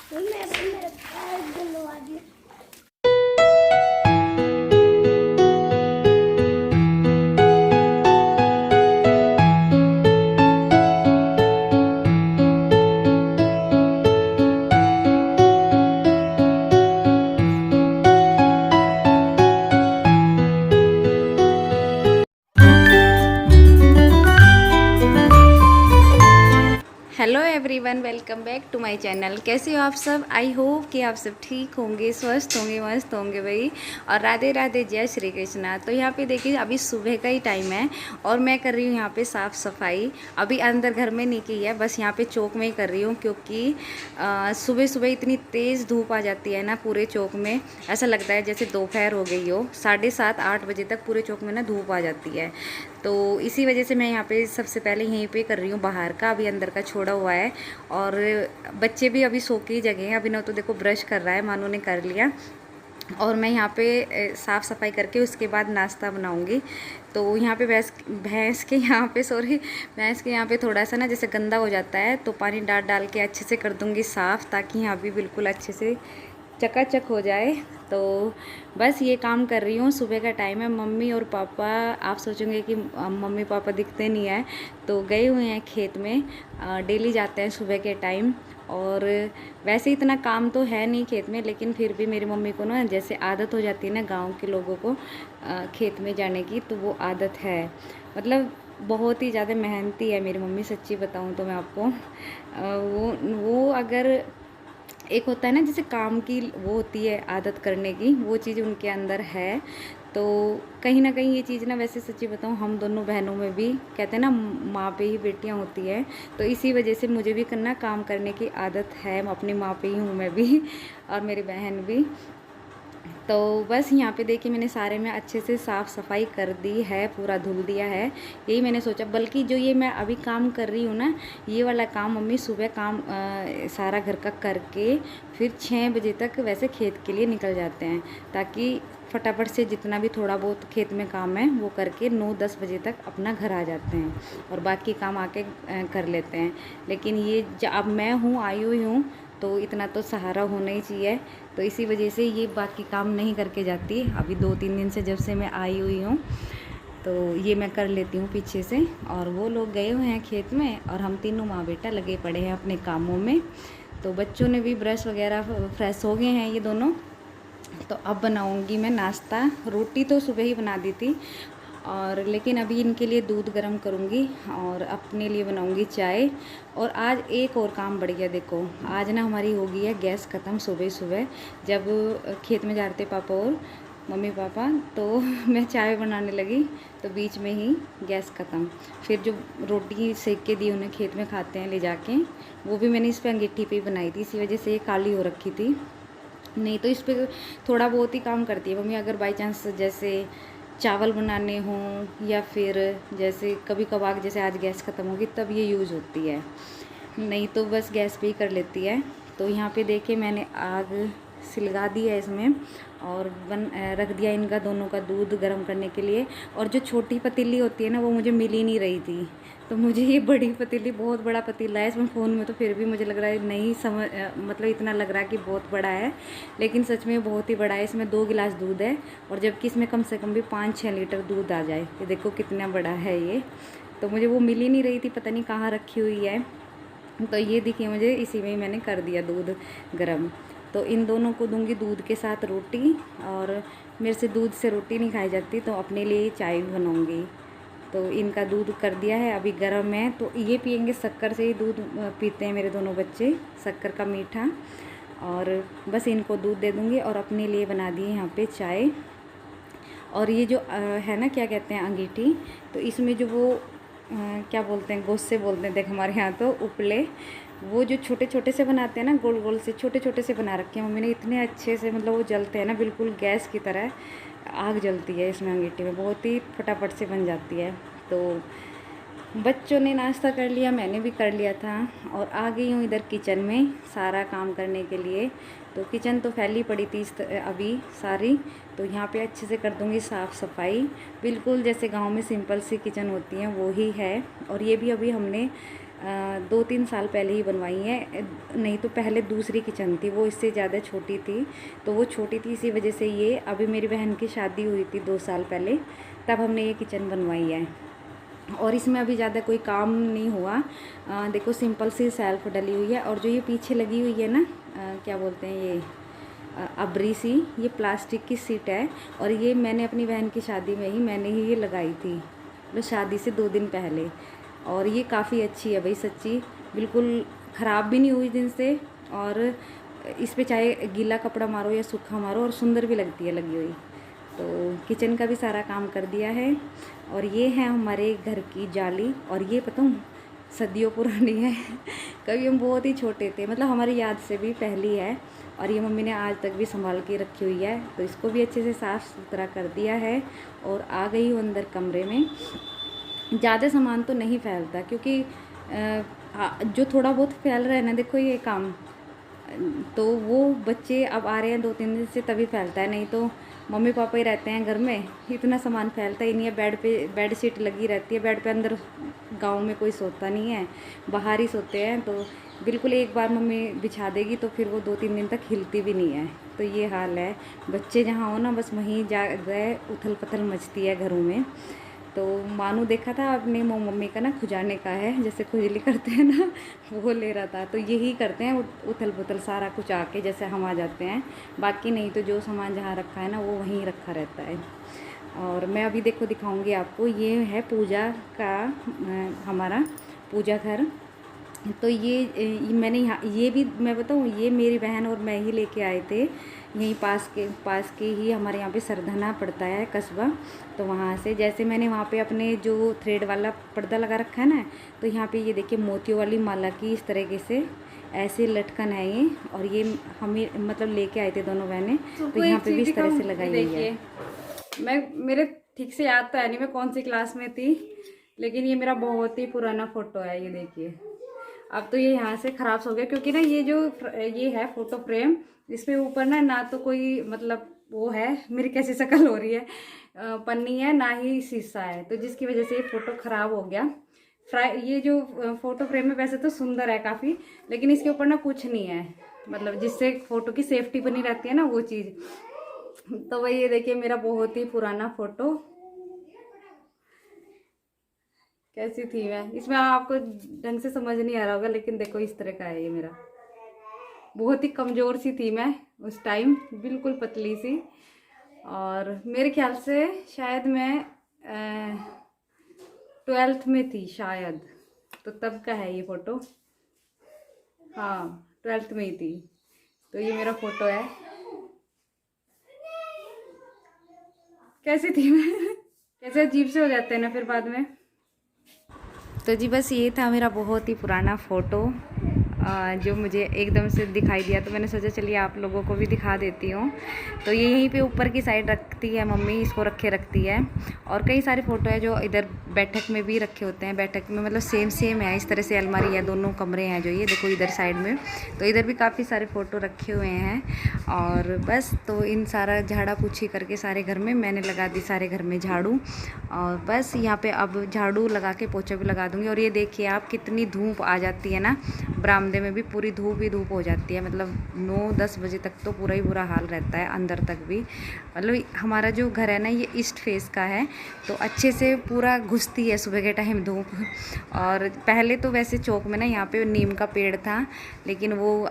मेरे पैर धुलवा दिए। Hello everyone, welcome back to my channel. कैसे हो आप सब? आई होप कि आप सब ठीक होंगे, स्वस्थ होंगे, मस्त होंगे भाई। और राधे राधे, जय श्री कृष्णा। तो यहाँ पे देखिए अभी सुबह का ही टाइम है और मैं कर रही हूँ यहाँ पे साफ़ सफाई। अभी अंदर घर में नहीं की है, बस यहाँ पे चौक में ही कर रही हूँ क्योंकि सुबह सुबह इतनी तेज़ धूप आ जाती है ना पूरे चौक में। ऐसा लगता है जैसे दोपहर हो गई हो। 7:30-8 बजे तक पूरे चौक में ना धूप आ जाती है। तो इसी वजह से मैं यहाँ पे सबसे पहले यहीं पे कर रही हूँ बाहर का, अभी अंदर का छोड़ा हुआ है। और बच्चे भी अभी सो के ही जगह हैं। अभी ना तो देखो ब्रश कर रहा है, मानू ने कर लिया। और मैं यहाँ पे साफ़ सफाई करके उसके बाद नाश्ता बनाऊँगी। तो यहाँ पे भैंस के यहाँ पे भैंस के यहाँ पे थोड़ा सा ना जैसे गंदा हो जाता है, तो पानी डाल डाल के अच्छे से कर दूँगी साफ़, ताकि यहाँ भी बिल्कुल अच्छे से चकाचक हो जाए। तो बस ये काम कर रही हूँ। सुबह का टाइम है। मम्मी और पापा, आप सोचेंगे कि मम्मी पापा दिखते नहीं हैं, तो गए हुए हैं खेत में। डेली जाते हैं सुबह के टाइम। और वैसे इतना काम तो है नहीं खेत में, लेकिन फिर भी मेरी मम्मी को ना जैसे आदत हो जाती है ना गांव के लोगों को खेत में जाने की, तो वो आदत है। मतलब बहुत ही ज़्यादा मेहनती है मेरी मम्मी, सच्ची बताऊँ तो मैं आपको। वो अगर एक होता है ना जैसे काम की वो होती है आदत करने की, वो चीज़ उनके अंदर है। तो कहीं ना कहीं ये चीज़ ना, वैसे सच्ची बताऊँ, हम दोनों बहनों में भी कहते हैं ना माँ पे ही बेटियाँ होती हैं। तो इसी वजह से मुझे भी करना काम करने की आदत है। अपनी माँ पे ही हूँ मैं भी और मेरी बहन भी। तो बस यहाँ पे देखिए मैंने सारे में अच्छे से साफ़ सफाई कर दी है, पूरा धुल दिया है। यही मैंने सोचा, बल्कि जो ये मैं अभी काम कर रही हूँ ना, ये वाला काम मम्मी सुबह काम सारा घर का करके फिर 6 बजे तक वैसे खेत के लिए निकल जाते हैं, ताकि फटाफट से जितना भी थोड़ा बहुत खेत में काम है वो करके 9-10 बजे तक अपना घर आ जाते हैं और बाकी काम आके कर लेते हैं। लेकिन ये अब मैं हूँ, आई हुई हूँ, तो इतना तो सहारा होना ही चाहिए। तो इसी वजह से ये बाकी काम नहीं करके जाती। अभी 2-3 दिन से जब से मैं आई हुई हूँ, तो ये मैं कर लेती हूँ पीछे से। और वो लोग गए हुए हैं खेत में और हम तीनों माँ बेटा लगे पड़े हैं अपने कामों में। तो बच्चों ने भी ब्रश वगैरह फ्रेश हो गए हैं ये दोनों। तो अब बनाऊँगी मैं नाश्ता। रोटी तो सुबह ही बना दी थी, और लेकिन अभी इनके लिए दूध गर्म करूँगी और अपने लिए बनाऊँगी चाय। और आज एक और काम बढ़ गया। देखो आज ना हमारी हो गई है गैस ख़त्म सुबह सुबह, जब खेत में जा रहे थे पापा और मम्मी पापा, तो मैं चाय बनाने लगी तो बीच में ही गैस ख़त्म। फिर जो रोटी सेक के दी उन्हें खेत में खाते हैं ले जाके, वो भी मैंने इस पर अंगीठी पे ही बनाई थी, इसी वजह से ये काली हो रखी थी। नहीं तो इस पर थोड़ा बहुत ही काम करती है मम्मी। अगर बाई चांस जैसे चावल बनाने हों या फिर जैसे कभी कभार जैसे आज गैस ख़त्म होगी तब ये यूज़ होती है, नहीं तो बस गैस पे ही कर लेती है। तो यहाँ पे देखिए मैंने आग सिलगा दी है इसमें और रख दिया इनका दोनों का दूध गर्म करने के लिए। और जो छोटी पतीली होती है ना, वो मुझे मिल ही नहीं रही थी, तो मुझे ये बड़ी पतीली, बहुत बड़ा पतीला है इसमें। फ़ोन में तो फिर भी मुझे लग रहा है नहीं समझ, मतलब इतना लग रहा है कि बहुत बड़ा है, लेकिन सच में बहुत ही बड़ा है। इसमें 2 गिलास दूध है, और जबकि इसमें कम से कम भी 5-6 लीटर दूध आ जाए। ये देखो कितना बड़ा है ये। तो मुझे वो मिल ही नहीं रही थी, पता नहीं कहाँ रखी हुई है। तो ये देखिए मुझे इसी में ही मैंने कर दिया दूध गरम। तो इन दोनों को दूंगी दूध के साथ रोटी, और मेरे से दूध से रोटी नहीं खाई जाती, तो अपने लिए चाय भी बनाऊँगी। तो इनका दूध कर दिया है, अभी गर्म है, तो ये पियेंगे। शक्कर से ही दूध पीते हैं मेरे दोनों बच्चे, शक्कर का मीठा। और बस इनको दूध दे दूँगी और अपने लिए बना दिए यहाँ पे चाय। और ये जो है ना, क्या कहते हैं, अंगीठी, तो इसमें जो वो क्या बोलते हैं, गोश्ते बोलते हैं, देख हमारे यहाँ तो उपले, वो जो छोटे छोटे से बनाते हैं ना, गोल गोल से छोटे छोटे से बना रखे हैं मम्मी ने, इतने अच्छे से, मतलब वो जलते हैं ना बिल्कुल गैस की तरह, आग जलती है इसमें अंगीठी में, बहुत ही फटाफट से बन जाती है। तो बच्चों ने नाश्ता कर लिया, मैंने भी कर लिया था, और आ गई हूँ इधर किचन में सारा काम करने के लिए। तो किचन तो फैली पड़ी थी अभी सारी, तो यहाँ पे अच्छे से कर दूँगी साफ़ सफाई, बिल्कुल जैसे गांव में सिंपल सी किचन होती है वो ही है। और ये भी अभी हमने 2-3 साल पहले ही बनवाई है, नहीं तो पहले दूसरी किचन थी, वो इससे ज़्यादा छोटी थी। तो वो छोटी थी इसी वजह से ये अभी मेरी बहन की शादी हुई थी 2 साल पहले, तब हमने ये किचन बनवाई है। और इसमें अभी ज़्यादा कोई काम नहीं हुआ। देखो सिंपल सी सेल्फ डली हुई है, और जो ये पीछे लगी हुई है ना, क्या बोलते हैं ये, अबरी सी, ये प्लास्टिक की सीट है। और ये मैंने अपनी बहन की शादी में ही मैंने ही ये लगाई थी, मतलब शादी से 2 दिन पहले। और ये काफ़ी अच्छी है भाई, सच्ची बिल्कुल ख़राब भी नहीं हुई दिन से। और इस पे चाहे गीला कपड़ा मारो या सूखा मारो, और सुंदर भी लगती है लगी हुई। तो किचन का भी सारा काम कर दिया है। और ये है हमारे घर की जाली, और ये पता हूँ सदियों पुरानी है। कभी हम बहुत ही छोटे थे, मतलब हमारी याद से भी पहली है। और ये मम्मी ने आज तक भी संभाल के रखी हुई है। तो इसको भी अच्छे से साफ़ सुथरा कर दिया है। और आ गई हूँ अंदर कमरे में। ज़्यादा सामान तो नहीं फैलता, क्योंकि जो थोड़ा बहुत फैल रहा है ना, देखो ये काम, तो वो बच्चे अब आ रहे हैं 2-3 दिन से, तभी फैलता है। नहीं तो मम्मी पापा ही रहते हैं घर में, इतना सामान फैलता ही नहीं है। बेड पे बेड शीट लगी रहती है, बेड पे अंदर गांव में कोई सोता नहीं है, बाहर ही सोते हैं। तो बिल्कुल एक बार मम्मी बिछा देगी तो फिर वो 2-3 दिन तक हिलती भी नहीं है। तो ये हाल है, बच्चे जहाँ हो ना बस वहीं जा गए, उथल पुथल मचती है घरों में। तो मानू देखा था अपनी मम्मी का ना खुजाने का है, जैसे खुजली करते हैं ना, वो ले रहा था। तो यही करते हैं, उथल पुथल सारा कुछ आके जैसे हम आ जाते हैं। बाकी नहीं तो जो सामान जहाँ रखा है ना वो वहीं रखा रहता है। और मैं अभी देखो दिखाऊंगी आपको, ये है पूजा का हमारा पूजा घर। तो ये मैंने यहाँ, ये भी मैं बताऊँ, ये मेरी बहन और मैं ही लेके आए थे। यहीं पास के ही हमारे यहाँ पे सरधना पड़ता है कस्बा। तो वहाँ से जैसे मैंने वहाँ पे अपने जो थ्रेड वाला पर्दा लगा रखा है ना, तो यहाँ पे ये देखिए मोतियों वाली माला की इस तरीके से ऐसे लटकन है ये। और ये हमें मतलब लेके आए थे दोनों बहनें, तो यहाँ पे भी इस तरह से लगाई हुई है। मेरे ठीक से याद तो है नहीं मैं कौन सी क्लास में थी, लेकिन ये मेरा बहुत ही पुराना फ़ोटो है। ये देखिए, अब तो ये यहाँ से ख़राब हो गया, क्योंकि ना ये जो ये है फ़ोटो फ्रेम, इसमें ऊपर ना तो कोई मतलब वो है, मेरी कैसी शक्ल हो रही है, पन्नी है ना ही शीशा है, तो जिसकी वजह से ये फ़ोटो ख़राब हो गया। ये जो फ़ोटो फ्रेम है वैसे तो सुंदर है काफ़ी, लेकिन इसके ऊपर ना कुछ नहीं है, मतलब जिससे फ़ोटो की सेफ्टी बनी रहती है ना वो चीज़। तो वही ये देखिए मेरा बहुत ही पुराना फ़ोटो, कैसी थी मैं इसमें, आपको ढंग से समझ नहीं आ रहा होगा, लेकिन देखो इस तरह का है ये मेरा। बहुत ही कमज़ोर सी थी मैं उस टाइम, बिल्कुल पतली सी। और मेरे ख्याल से शायद मैं 12th में थी शायद, तो तब का है ये फ़ोटो। हाँ 12th में ही थी। तो ये मेरा फ़ोटो है, कैसी थी मैं कैसे अजीब से हो जाते हैं ना फिर बाद में। तो जी बस ये था मेरा बहुत ही पुराना फ़ोटो, जो मुझे एकदम से दिखाई दिया, तो मैंने सोचा चलिए आप लोगों को भी दिखा देती हूँ। तो ये यहीं पे ऊपर की साइड रखती है मम्मी, इसको रखती है। और कई सारे फ़ोटो है जो इधर बैठक में भी रखे होते हैं, बैठक में मतलब सेम है, इस तरह से अलमारी है, दोनों कमरे हैं जो ये देखो इधर साइड में। तो इधर भी काफ़ी सारे फ़ोटो रखे हुए हैं। और बस तो इन सारा झाड़ा पूछी करके सारे घर में मैंने लगा दी, सारे घर में झाड़ू। और बस यहाँ पे अब झाड़ू लगा के पोछा भी लगा दूँगी। और ये देखिए आप कितनी धूप आ जाती है ना, बरामदे में भी पूरी धूप ही धूप हो जाती है, मतलब 9-10 बजे तक तो पूरा ही बुरा हाल रहता है, अंदर तक भी। मतलब हमारा जो घर है ना ये ईस्ट फेस का है, तो अच्छे से पूरा घुसती है सुबह के टाइम धूप। और पहले तो वैसे चौक में ना यहाँ पे नीम का पेड़ था, लेकिन वो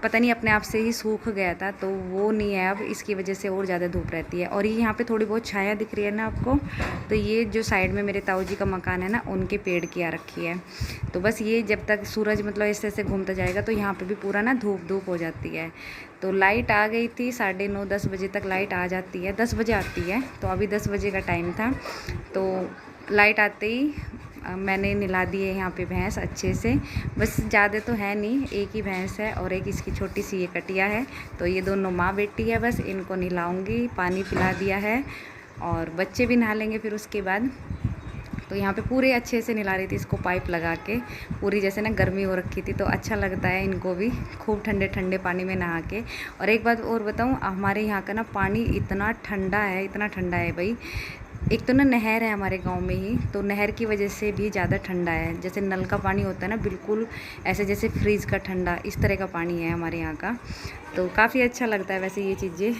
पता नहीं अपने आप से ही सूख गया था, तो वो नहीं है अब, इसकी वजह से और ज़्यादा धूप रहती है। और ये यहाँ पे थोड़ी बहुत छाया दिख रही है ना आपको, तो ये जो साइड में मेरे ताऊ जी का मकान है ना, उनके पेड़ की आ रखी है। तो बस ये जब तक सूरज मतलब ऐसे ऐसे घूमता जाएगा तो यहाँ पे भी पूरा ना धूप हो जाती है। तो लाइट आ गई थी 9:30-10 बजे तक लाइट आ जाती है, 10 बजे आती है, तो अभी 10 बजे का टाइम था। तो लाइट आते ही मैंने निला दी है यहाँ पे भैंस अच्छे से, बस ज़्यादा तो है नहीं, एक ही भैंस है और एक इसकी छोटी सी ये कटिया है। तो ये दोनों माँ बेटी है, बस इनको नहलाऊँगी, पानी पिला दिया है और बच्चे भी नहा लेंगे फिर उसके बाद। तो यहाँ पे पूरे अच्छे से नहला रही थी इसको पाइप लगा के, पूरी जैसे ना गर्मी हो रखी थी, तो अच्छा लगता है इनको भी खूब ठंडे ठंडे पानी में नहा के। और एक बात और बताऊँ, हमारे यहाँ का ना पानी इतना ठंडा है, इतना ठंडा है भाई, एक तो ना नहर है हमारे गांव में ही, तो नहर की वजह से भी ज़्यादा ठंडा है। जैसे नल का पानी होता है ना, बिल्कुल ऐसे जैसे फ्रीज़ का ठंडा, इस तरह का पानी है हमारे यहाँ का। तो काफ़ी अच्छा लगता है वैसे ये चीज़ें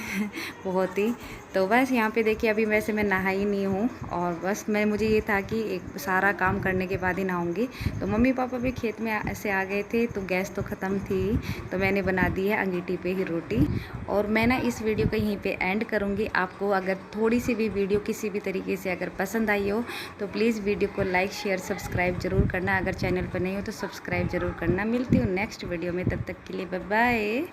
बहुत ही। तो बस यहाँ पे देखिए अभी वैसे मैं नहाई नहीं हूँ, और बस मुझे ये था कि एक सारा काम करने के बाद ही नहाऊंगी। तो मम्मी पापा भी खेत में से आ गए थे, तो गैस तो ख़त्म थी, तो मैंने बना दी है अंगीठी पे ही रोटी। और मैं ना इस वीडियो को यहीं पे एंड करूँगी। आपको अगर थोड़ी सी भी वीडियो किसी भी तरीके से अगर पसंद आई हो तो प्लीज़ वीडियो को लाइक शेयर सब्सक्राइब ज़रूर करना। अगर चैनल पर नहीं हो तो सब्सक्राइब ज़रूर करना। मिलती हूँ नेक्स्ट वीडियो में, तब तक के लिए बाय बाय।